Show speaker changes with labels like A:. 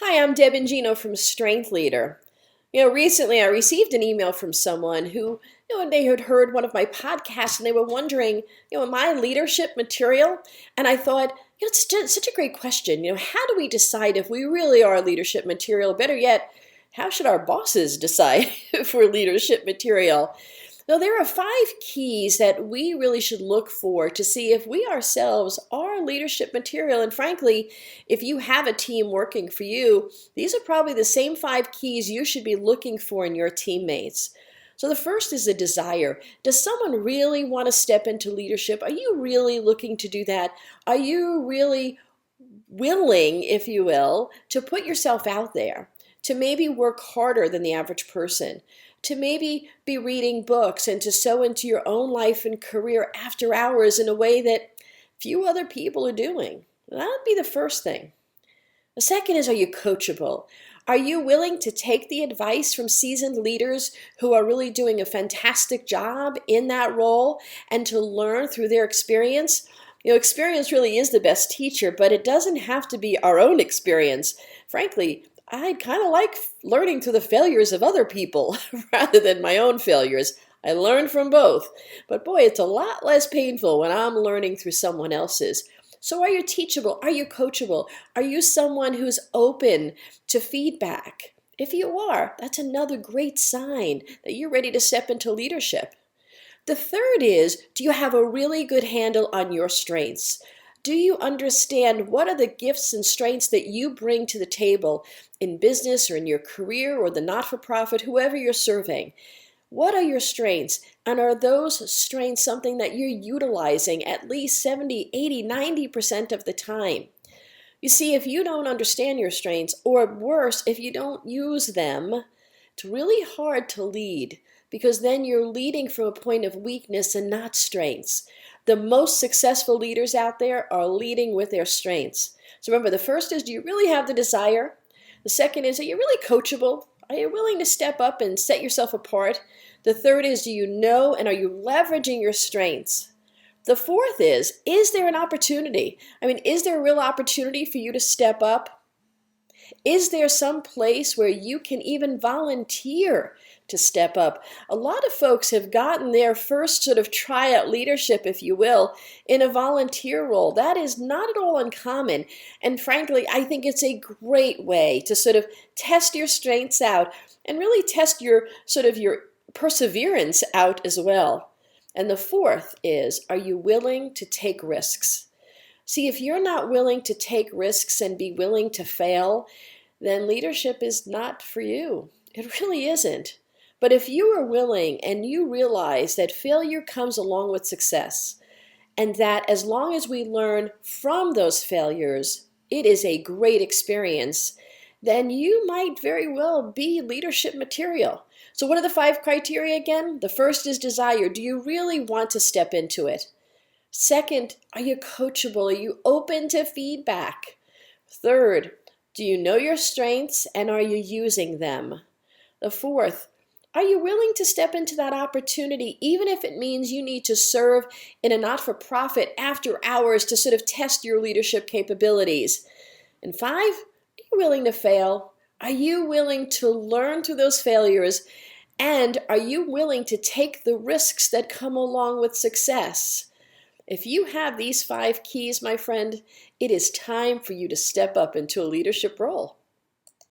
A: Hi, I'm Deb Ingino from Strength Leader. Recently I received an email from someone who, they had heard one of my podcasts and they were wondering, am I leadership material? And I thought, it's just such a great question. How do we decide if we really are leadership material? Better yet, how should our bosses decide if we're leadership material? Now, there are 5 keys that we really should look for to see if we ourselves are leadership material. And frankly, if you have a team working for you, these are probably the same 5 keys you should be looking for in your teammates. So the first is the desire. Does someone really want to step into leadership? Are you really looking to do that? Are you really willing, if you will, to put yourself out there, to maybe work harder than the average person, to maybe be reading books and to sow into your own life and career after hours in a way that few other people are doing? That would be the first thing. The second is, are you coachable? Are you willing to take the advice from seasoned leaders who are really doing a fantastic job in that role and to learn through their experience? Experience really is the best teacher, but it doesn't have to be our own experience. Frankly, I kind of like learning through the failures of other people rather than my own failures. I learn from both. But boy, it's a lot less painful when I'm learning through someone else's. So are you teachable? Are you coachable? Are you someone who's open to feedback? If you are, that's another great sign that you're ready to step into leadership. The third is, do you have a really good handle on your strengths? Do you understand what are the gifts and strengths that you bring to the table in business or in your career or the not-for-profit, whoever you're serving? What are your strengths? And are those strengths something that you're utilizing at least 70, 80, 90% of the time? You see, if you don't understand your strengths, or worse, if you don't use them, it's really hard to lead, because then you're leading from a point of weakness and not strengths. The most successful leaders out there are leading with their strengths. So remember, the first is, do you really have the desire? The second is, are you really coachable? Are you willing to step up and set yourself apart? The third is, do you know and are you leveraging your strengths? The fourth is there an opportunity? Is there a real opportunity for you to step up? Is there some place where you can even volunteer to step up? A lot of folks have gotten their first sort of tryout leadership, if you will, in a volunteer role. That is not at all uncommon. And frankly, I think it's a great way to sort of test your strengths out and really test your perseverance out as well. And the fourth is, are you willing to take risks? See, if you're not willing to take risks and be willing to fail, then leadership is not for you. It really isn't. But if you are willing and you realize that failure comes along with success, and that as long as we learn from those failures, it is a great experience, then you might very well be leadership material. So what are the 5 criteria again? The first is desire. Do you really want to step into it? Second, are you coachable? Are you open to feedback? Third, do you know your strengths and are you using them? The fourth, are you willing to step into that opportunity even if it means you need to serve in a not-for-profit after hours to sort of test your leadership capabilities? And 5, are you willing to fail? Are you willing to learn through those failures? And are you willing to take the risks that come along with success? If you have these 5 keys, my friend, it is time for you to step up into a leadership role.